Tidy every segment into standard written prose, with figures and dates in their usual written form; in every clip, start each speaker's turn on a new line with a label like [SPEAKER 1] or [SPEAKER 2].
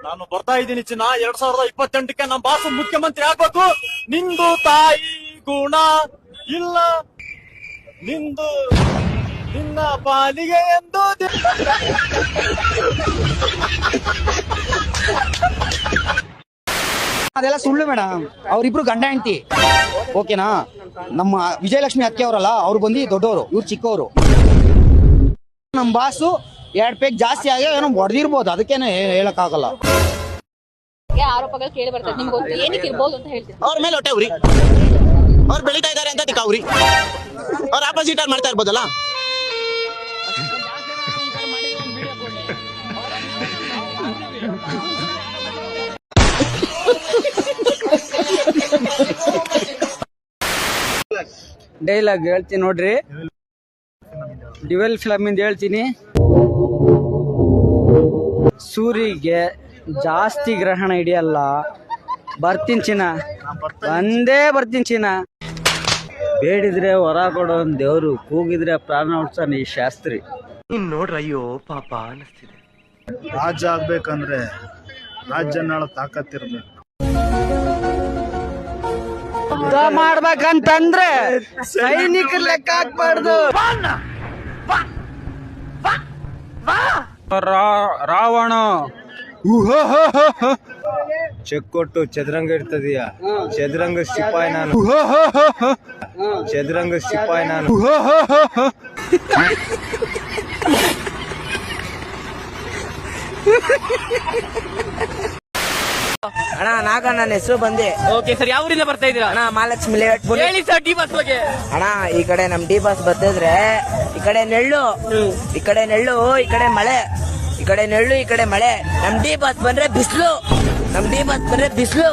[SPEAKER 1] ನಾನು ಬರ್ತಾ ಇದ್ದೀನಿ ಚಿನ್ನ. 2028ಕ್ಕೆ ನಮ್ಮ ಬಾಸು ಮುಖ್ಯಮಂತ್ರಿ ಆಗ್ಬೇಕು. ನಿಂದು ತಾಯಿ ಗುಣ ಇಲ್ಲ, ನಿಂದು ನಿನ್ನ ಪಾಲಿಗೆ ಎಂದು
[SPEAKER 2] ಅದೆಲ್ಲ ಸುಳ್ಳು ಮೇಡಮ್. ಅವ್ರಿಬ್ರು ಗಂಡ ಹೆಂಡತಿ, ಓಕೆನಾ? ನಮ್ಮ ವಿಜಯಲಕ್ಷ್ಮಿ ಅಕ್ಕೆ ಅವರಲ್ಲ, ಅವ್ರು ಬಂದು ದೊಡ್ಡವರು, ಇವ್ರು ಚಿಕ್ಕವರು. ನಮ್ ಬಾಸು 2 ಪೇಕ್ ಜಾಸ್ತಿ ಆಗಿ ಏನೋ ಹೊಡೆದಿರ್ಬೋದು, ಅದಕ್ಕೇನೆ ಹೇಳಕ್ ಆಗಲ್ಲ.
[SPEAKER 3] ಆರೋಪಗಳು ಕೇಳಿ ಬರ್ತದೆ, ನಿಮ್ಗೆ ಗೊತ್ತು ಏನಕ್ಕೆ ಇರ್ಬೋದು ಅಂತ ಹೇಳ್ತೀವಿ.
[SPEAKER 4] ಅವ್ರ ಮೇಲೆ ಹೊಟ್ಟೆ ಉರಿ, ಅವ್ರು ಬೆಳೀತಾ ಇದಾರೆ ಅಂತ ತಿಕ್ಕ ಉರಿ, ಅವ್ರ ಆಪೋಸಿಟ್ ಅಲ್ಲಿ ಮಾಡ್ತಾ ಇರ್ಬೋದಲ್ಲ.
[SPEAKER 2] ಡೈಲಾಗ್ ಹೇಳ್ತೀನಿ ನೋಡ್ರಿ, ಡಿವೆಲ್ ಫಿಲಮ್ ಇಂದ ಹೇಳ್ತೀನಿ. ಸೂರಿಗೆ ಜಾಸ್ತಿ ಗ್ರಹಣ ಹಿಡಿಯಲ್ಲ, ಬರ್ತೀನಿ ಚಿನ್ನ, ಒಂದೇ ಬರ್ತೀನಿ ಚಿನ್ನ. ಬೇಡಿದ್ರೆ ವರ ಕೊಡೋ ದೇವ್ರು, ಕೂಗಿದ್ರೆ ಪ್ರಾಣ ಉಳ್ಸಾನ ಈ ಶಾಸ್ತ್ರಿ.
[SPEAKER 4] ನೋಡ್ರ, ಅಯ್ಯೋ ಪಾಪ ಅನಿಸ್ತಿದೆ.
[SPEAKER 1] ರಾಜ ಆಗ್ಬೇಕಂದ್ರೆ ರಾಜ್ಯನಾಳ ತಾಕತ್ತಿರ್ಬೇಕು.
[SPEAKER 2] ಮಾಡ್ಬೇಕಂತಂದ್ರೆ ಸೈನಿಕರ ಲೆಕ್ಕ ಹಾಕ್ಬಾರ್ದು. ರಾವಣ
[SPEAKER 5] ಚೆಕ್ ಕೊಟ್ಟು ಚದುರಂಗ ಇರ್ತದೀಯ, ಚದುರಂಗ ಸಿಪಾಯಿ ನಾನು, ಚದುರಂಗ ಸಿಪಾಯಿ ನಾನು.
[SPEAKER 2] ಅಣ್ಣ ನಾಗ ನನ್ನ ಹೆಸರು ಬಂದೆ.
[SPEAKER 6] ಓಕೆ ಸರ್, ಯಾವ ಊರಿಂದ ಬರ್ತಾ ಇದೀರಾ?
[SPEAKER 2] ಅಣ್ಣ ಮಹಾಲಕ್ಷ್ಮಿ ಲೇಔಟ್.
[SPEAKER 6] ಹೇಳಿ ಸರ್ ಡಿ ಬಸ್ ಬಗ್ಗೆ.
[SPEAKER 2] ಅಣ್ಣ ಈ ಕಡೆ ನಮ್ ಡಿ ಬಸ್ ಬರ್ತಿದ್ರೆ ಈ ಕಡೆ ನೆಳ್ಳು, ಈ ಕಡೆ ನೆಳ್ಳು, ಈ ಕಡೆ ಮಳೆ, ಈ ಕಡೆ ನೆಳ್ಳು, ಈ ಕಡೆ ಮಳೆ. ನಮ್ ಡಿ ಬಸ್ ಬಂದ್ರೆ ಬಿಸಿಲು, ನಮ್ ಡಿ ಬಸ್ ಬಂದ್ರೆ ಬಿಸಿಲು.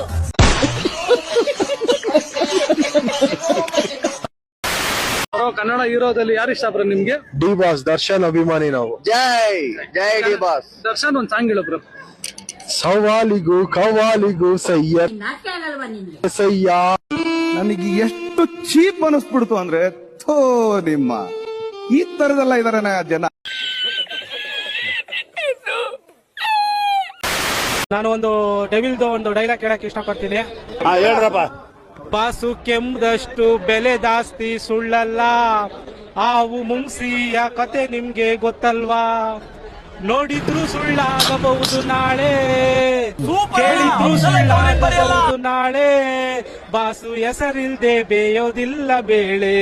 [SPEAKER 1] ಕನ್ನಡ ಹೀರೋದಲ್ಲಿ ಯಾರು ಇಷ್ಟ ಬ್ರೋ ನಿಮ್ಗೆ?
[SPEAKER 5] ಡಿ ಬಾಸ್ ದರ್ಶನ್ ಅಭಿಮಾನಿ ನಾವು.
[SPEAKER 4] ಜೈ ಜೈ ಡಿ ಬಾಸ್.
[SPEAKER 1] ದರ್ಶನ್ ಒಂದ್ ಸಾಂಗ್ ಹೇಳು ಬ್ರೋ.
[SPEAKER 5] ಸವಾಲಿಗೂ ಕವಾಲಿಗೂ ಸಯ್ಯ ಸಯ್ಯ.
[SPEAKER 7] ನನಗೆ ಎಷ್ಟು ಚೀಪ್ ಅನಿಸ್ಬಿಡ್ತು ಅಂದ್ರೆ, ಥೋ ನಿಮ್ಮ ಈ ತರದೆಲ್ಲ ಇದಾರೆ ಜನ.
[SPEAKER 8] ನಾನು ಒಂದು ಡೆವಿಲ್ದು ಒಂದು ಡೈಲಾಗ್ ಹೇಳಕ್ ಇಷ್ಟಪಡ್ತೀನಿ.
[SPEAKER 1] ಹೇಳ್ರಪ್ಪ.
[SPEAKER 8] ಬಾಸು ಕೆಮ್ಮದಷ್ಟು ಬೆಲೆ ಜಾಸ್ತಿ ಸುಳ್ಳಲ್ಲ, ಹಾವು ಮುಂಗ್ಸಿಯ ಕತೆ ನಿಮ್ಗೆ ಗೊತ್ತಲ್ವಾ? ನೋಡಿದ್ರು ಸುಳ್ಳಾಗಬಹುದು ನಾಳೆ, ಕೇಳಿದ್ರು ಸುಳ್ಳಾಗಬಹುದು ನಾಳೆ. ಬಾಸು ಹೆಸರಿಲ್ದೆ ಬೇಯೋದಿಲ್ಲ ಬೇಳೆ,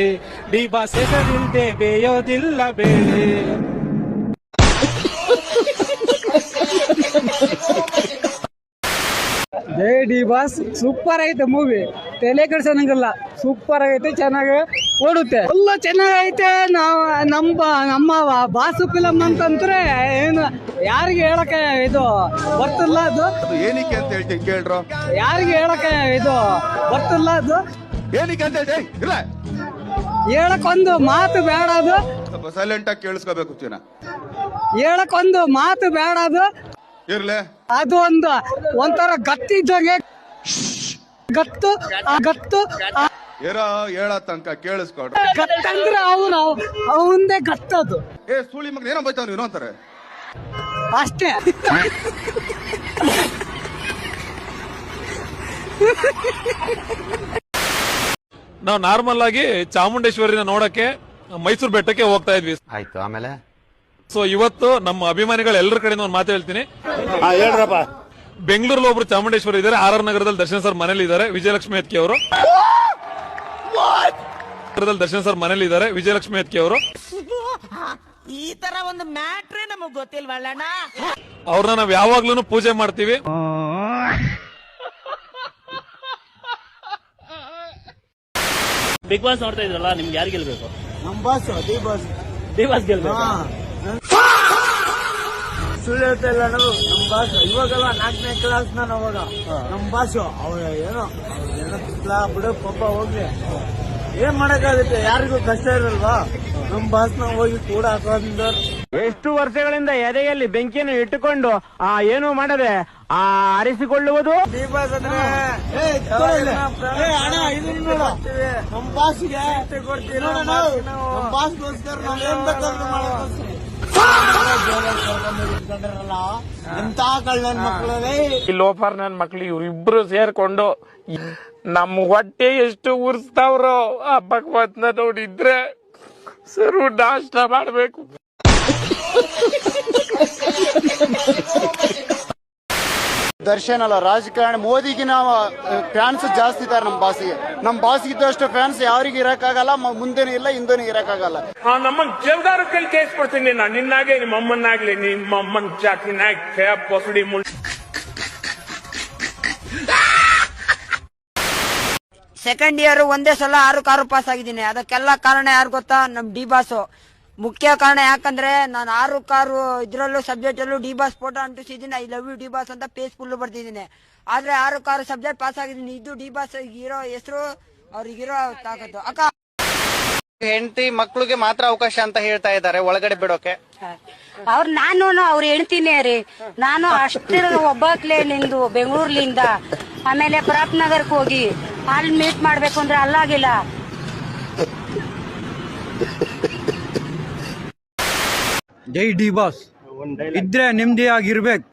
[SPEAKER 8] ಡಿ ಬಾಸ್ ಹೆಸರಿಲ್ದೆ ಬೇಯೋದಿಲ್ಲ ಬೇಳೆ.
[SPEAKER 2] ಜೈ ಡಿ ಬಾಸ್ ಸೂಪರ್ ಐತೆ ಮೂವಿ, ತಲೆ ಕೆಡ್ಸೋನಂಗಿಲ್ಲ. ಸೂಪರ್ ಆಗೈತೆ, ಚೆನ್ನಾಗಿ ಓಡುತ್ತೆ, ಫುಲ್ ಚೆನ್ನಾಗೈತೆ. ನಮ್ಮ ಬಾಸು ಫಿಲಮ್ ಅಂತಂದ್ರೆ ಏನು ಯಾರಿಗೆ ಹೇಳಕ್ಕೆ ಇದು ಗೊತ್ತಿಲ್ಲ. ಅದು
[SPEAKER 7] ಏನಕ್ಕೆ ಅಂತ ಹೇಳ್ತೀನಿ ಕೇಳ್ರು,
[SPEAKER 2] ಯಾರಿಗೆ ಹೇಳಕ್ಕೆ ಇದು ಗೊತ್ತಿಲ್ಲ. ಅದು
[SPEAKER 7] ಏನಕ್ಕೆ ಅಂತ ಹೇಳ್ತೀನಿ ಇಲ್ಲ,
[SPEAKER 2] ಹೇಳಕ್ಕೊಂದು ಮಾತು ಬೇಡ, ಅದು
[SPEAKER 7] ಸ್ವಲ್ಪ ಸೈಲೆಂಟ್ ಆಗಿ ಕೇಳಿಸ್ಕೋಬೇಕು ಚಿನ್ನ.
[SPEAKER 2] ಹೇಳಕ್ಕೊಂದು ಮಾತು ಬೇಡ, ಅದು
[SPEAKER 7] ಇರ್ಲೆ.
[SPEAKER 2] ಅದು ಒಂಥರ ಗತ್ತಿದ್ದಂಗೆ, ಗತ್ತು ಗತ್ತು
[SPEAKER 7] ಏನೋ ಹೇಳ ತನಕ ಕೇಳಿಸ್ಕೊಡು.
[SPEAKER 2] ಗತ್ತಂದ್ರೆ ಅವಂದೇ ಗತ್ತದು.
[SPEAKER 7] ಸುಳಿ ಮಗ ಏನೋ ಬೈತಾವ್ ನೀನು ಅಂತಾರೆ
[SPEAKER 2] ಅಷ್ಟೇ.
[SPEAKER 9] ನಾವು ನಾರ್ಮಲ್ ಆಗಿ ಚಾಮುಂಡೇಶ್ವರಿನ ನೋಡಕ್ಕೆ ಮೈಸೂರು ಬೆಟ್ಟಕ್ಕೆ ಹೋಗ್ತಾ ಇದ್ವಿ.
[SPEAKER 4] ಆಯ್ತು, ಆಮೇಲೆ
[SPEAKER 9] ಸೊ ಇವತ್ತು ನಮ್ಮ ಅಭಿಮಾನಿಗಳು ಎಲ್ಲರ ಕಡೆಯಿಂದ ಒಂದು ಮಾತು ಹೇಳ್ತೀನಿ.
[SPEAKER 1] ಹೇಳ್ರಪ್ಪ.
[SPEAKER 9] ಬೆಂಗಳೂರಲ್ಲಿ ಒಬ್ರು ಚಾಮುಂಡೇಶ್ವರಿ ಇದ್ದಾರೆ, RR ನಗರದಲ್ಲಿ ದರ್ಶನ್ ಸರ್ ಮನೇಲಿ ಇದ್ದಾರೆ, ವಿಜಯಲಕ್ಷ್ಮಿ ಅತ್ಕಿ ಅವರು. ದರ್ಶನ್ ಸರ್ ಮನೇಲಿ ಇದ್ದಾರೆ, ವಿಜಯಲಕ್ಷ್ಮಿ ಅತ್ಕಿ ಅವರು.
[SPEAKER 6] ಈ ತರ ಒಂದು ಮ್ಯಾಟ್ರೇ ನಮಗ್ ಗೊತ್ತಿಲ್ವಲ್ಲಣ್ಣ.
[SPEAKER 9] ಅವ್ರನ್ನ ನಾವ್ ಯಾವಾಗ್ಲೂ ಪೂಜೆ ಮಾಡ್ತೀವಿ.
[SPEAKER 6] ಬಿಗ್ ಬಾಸ್ ನೋಡ್ತಾ ಇದ್ರಲ್ಲ, ನಿಮ್ಗೆ ಯಾರು ಗೆಲ್ಬೇಕು?
[SPEAKER 2] ನಮ್ boss D boss.
[SPEAKER 6] D boss ಗೆಲ್ಬೇಕು.
[SPEAKER 2] ಸುಳ್ಳು ಹೇಳ್ತಾ ನಮ್ ಬಾಸು ಇವಾಗೆಲ್ಲ 4ನೇ ಕ್ಲಾಸ್ ನಾನು ಅವಾಗ. ನಮ್ ಬಾಸು ಅವ್ರ ಏನೋ ಬಿಡು ಪಾಪ, ಹೋಗ್ಲಿ, ಏನ್ ಮಾಡಕ್ಕಾಗುತ್ತೆ, ಯಾರಿಗೂ ಕಷ್ಟ ಇರಲ್ವಾ? ನಮ್ ಬಾಸ್ನ ಹೋಗಿ ಕೂಡ ಹಾಕೊಂಡ್
[SPEAKER 6] ಎಷ್ಟು ವರ್ಷಗಳಿಂದ ಎದೆಯಲ್ಲಿ ಬೆಂಕಿಯನ್ನು ಇಟ್ಟುಕೊಂಡು ಏನು ಮಾಡದೆ ಆರಿಸಿಕೊಳ್ಳುವುದು.
[SPEAKER 2] ಡಿ ಬಾಸ್ ಅಂದ್ರೆ ನಮ್ ಬಾಸ್ಗೆ ಕೊಡ್ತೀವಿ, ನಮ್ ಬಾಸ್ಗೋಸ್ಕರ ನಾವ್ ಏನ್ ಬೇಕಾದ್ರೂ ಮಾಡಕ್
[SPEAKER 1] ಎಂತ ಕಳ್ಳನ್ ಮಕ್ಕಳೇ
[SPEAKER 8] ಈ ಲೋಫರ್ ನನ್ ಮಕ್ಳು ಇವ್ರಿಬ್ರು ಸೇರ್ಕೊಂಡು ನಮ್ ಹೊಟ್ಟೆ ಎಷ್ಟು ಉರ್ಸ್ತಾವ್ರೋ ಆ ಭಗವತ್ನ ನೋಡಿದ್ರೆ ಸರು ನಾಷ್ಟ ಮಾಡ್ಬೇಕು.
[SPEAKER 1] ದರ್ಶನ್ ಅಲ್ಲ ರಾಜಕಾರಣ ಮೋದಿಗಿನ ಫ್ಯಾನ್ಸ್ ಜಾಸ್ತಿ ಇದ್ದಾರೆ ನಮ್ಮ ಬಾಸ್ಗೆ ಇದ್ದಷ್ಟು ಫ್ಯಾನ್ಸ್ ಯಾರಿಗೆ ಇರಕ್ಕಾಗಲ್ಲ, ಮುಂದೆನೂ ಇಲ್ಲ ಹಿಂದೆನೂ ಇರಕ್ಕಾಗಲ್ಲ.
[SPEAKER 8] ನಮ್ಮನ್ ಜಲ್ದಾರ ಕೈ ಕೇಸ್ ಕೊಡ್ತೀನಿ ನಾನು, ನಿನ್ನಾಗೆ ನಿಮ್ಮ ಅಮ್ಮನಾಗ್ಲಿ ನಿಮ್ಮ ಅಮ್ಮನ್ ಜಾತಿನಾಗ ಪೊಸಡಿ ಮುಳ್.
[SPEAKER 6] ಸೆಕೆಂಡ್ ಇಯರ್ ಒಂದೇ ಸಲ 6 ಕಾರು ಪಾಸ್ ಆಗಿದ್ದೀನಿ. ಅದಕ್ಕೆಲ್ಲ ಕಾರಣ ಯಾರು ಗೊತ್ತಾ? ನಮ್ ಡಿ ಬಾಸ್ ಮುಖ್ಯ ಕಾರಣ. ಯಾಕಂದ್ರೆ ನಾನು 6 ಕಾರು ಇದ್ರಲ್ಲೂ ಸಬ್ಜೆಕ್ಟ್ ಅಲ್ಲೂ ಡಿ ಬಾಸ್ ಫೋಟೋ ಅಂಟಿಸಿದ್ದೀನಿ. I love you D boss ಅಂತ ಪೇಸ್ ಫುಲ್ ಬರ್ತಿದ್ದೀನಿ. ಆದ್ರೆ 6 ಕಾರು ಸಬ್ಜೆಕ್ಟ್ ಪಾಸ್ ಆಗಿದ್ದೀನಿ. ಇದು ಡಿ ಬಾಸ್ ಇರೋ ಹೆಸರು, ಅವ್ರಿಗಿರೋ ತಾಕತ್ತು. ಅಕ್ಕ
[SPEAKER 4] ಹೆಂಡತಿ ಮಕ್ಳಿಗೆ ಮಾತ್ರ ಅವಕಾಶ ಅಂತ ಹೇಳ್ತಾ ಇದ್ದಾರೆ ಒಳಗಡೆ ಬಿಡೋಕೆ.
[SPEAKER 10] ನಾನು ಅವ್ರು ಹೇಳ್ತೀನಿ ರೀ, ನಾನು ಅಷ್ಟಿರ ಒಬ್ಬಕ್ಲೆ ನಿಂದು ಬೆಂಗಳೂರ್ಲಿಂದ ಆಮೇಲೆ ಪ್ರತಾಪ್ ನಗರ್ಗೆ ಹೋಗಿ ಅಲ್ಲಿ ಮೀಟ್ ಮಾಡ್ಬೇಕು ಅಂದ್ರೆ ಅಲ್ಲಾಗಿಲ್ಲ.
[SPEAKER 2] ಜೈ ಡಿ ಬಾಸ್ ಇದ್ರೆ ನೆಮ್ಮದಿಯಾಗಿರ್ಬೇಕು.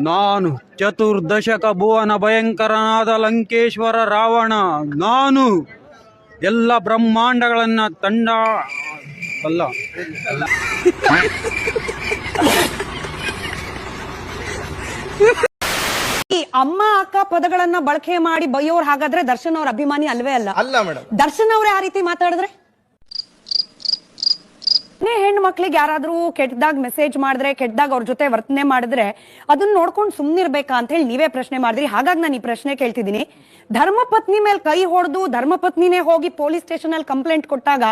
[SPEAKER 2] ನಾನು ಚತುರ್ದಶಕ ಭುವನ ಭಯಂಕರನಾದ ಲಂಕೇಶ್ವರ ರಾವಣ. ನಾನು ಎಲ್ಲ ಬ್ರಹ್ಮಾಂಡಗಳನ್ನ ತಂಡ ಅಲ್ಲ
[SPEAKER 10] ಈ ಅಮ್ಮ ಅಕ್ಕ ಪದಗಳನ್ನ ಬಳಕೆ ಮಾಡಿ ಬೈಯೋರ್ ಹಾಗಾದ್ರೆ ದರ್ಶನ್ ಅವ್ರ ಅಭಿಮಾನಿ ಅಲ್ವೇ ಅಲ್ಲ?
[SPEAKER 4] ಅಲ್ಲ ಮೇಡಮ್.
[SPEAKER 10] ದರ್ಶನ್ ಅವ್ರೆ ಆ ರೀತಿ ಮಾತಾಡಿದ್ರೆ ಹೆಣ್ಣು ಮಕ್ಳಿಗೆ ಯಾರಾದ್ರೂ ಕೆಟ್ಟದಾಗ ಮೆಸೇಜ್ ಮಾಡಿದ್ರೆ, ಕೆಟ್ಟದಾಗ ಅವ್ರ ಜೊತೆ ವರ್ತನೆ ಮಾಡಿದ್ರೆ ಅದನ್ನ ನೋಡ್ಕೊಂಡು ಸುಮ್ನಿರ್ಬೇಕಾ ಅಂತ ಹೇಳಿ ನೀವೇ ಪ್ರಶ್ನೆ ಮಾಡಿದ್ರಿ. ಹಾಗಾಗಿ ನಾನು ಈ ಪ್ರಶ್ನೆ ಕೇಳ್ತಿದ್ದೀನಿ. ಧರ್ಮಪತ್ನಿ ಮೇಲೆ ಕೈ ಹೊಡೆದು ಧರ್ಮಪತ್ನಿನೇ ಹೋಗಿ ಪೊಲೀಸ್ ಸ್ಟೇಷನ್ ಅಲ್ಲಿ ಕಂಪ್ಲೇಂಟ್ ಕೊಟ್ಟಾಗ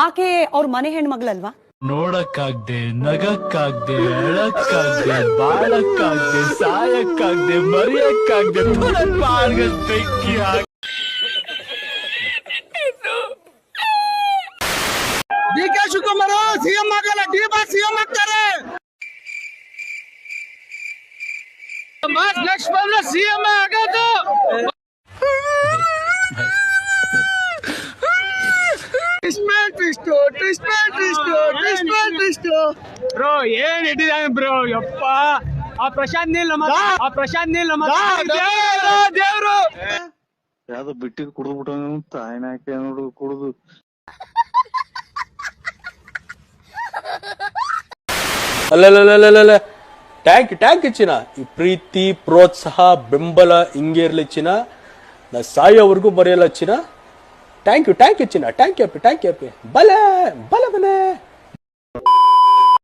[SPEAKER 10] ಆಕೆ ಅವ್ರ ಮನೆ ಹೆಣ್ಮಗಳಲ್ವಾ?
[SPEAKER 11] ನೋಡಕ್ಕಾಗ್ದೆ, ನಗಕ್ಕಾಗ್ದೆ, ಅಳಕ್ಕಾಗ್ದೆ, ಬಾಳಕ್ಕಾಗ್ದೆ, ಸಾಯಕ್ಕಾಗ್ದೆ, ಮರೆಯಕ್ಕಾಗ್ದೆ, ಬೆಂಕಿ
[SPEAKER 2] ಡಿ ಕೆ ಶಿವಕುಮಾರ್ ಸಿಎಂ ಆಗಲ್ಲ, ಡಿ ಬಾಸ್ ಸಿಎಂ ಆಗ್ತಾರೆ. ನೆಕ್ಸ್ಟ್ ಬಂದ್ರೆ ಸಿಎಂ ಆಗೋದು. ಬ್ರೋ ಏನ್ ಇಟ್ಟಿದ್ದಾನೆ ಬ್ರೋ, ಯಪ್ಪ ಆ ಪ್ರಶಾಂತ್ ನೀಲ್ ದೇವ್ರು
[SPEAKER 5] ಯಾವ್ದು ಬಿಟ್ಟಿದ್ ಕುಡಿದ್ಬಿಟ್ಟು ತಾಯಿನಾಕೆ ನೋಡು ಕುಡಿದು.
[SPEAKER 11] ಅಲ್ಲ ಟ್ಯಾಂಕ್ ಚಿನ್ನ, ಈ ಪ್ರೀತಿ ಪ್ರೋತ್ಸಾಹ ಬೆಂಬಲ ಹಿಂಗೆ ಇರ್ಲಿ ಚಿನ್ನ, ನಾ ಸಾಯೋವರೆಗೂ ಬರೆಯಲ್ಲ ಚಿನ್ನ. ಥ್ಯಾಂಕ್ ಯು ಚಿನ್ನ, ಥ್ಯಾಂಕ್ ಯು ಬಲೆ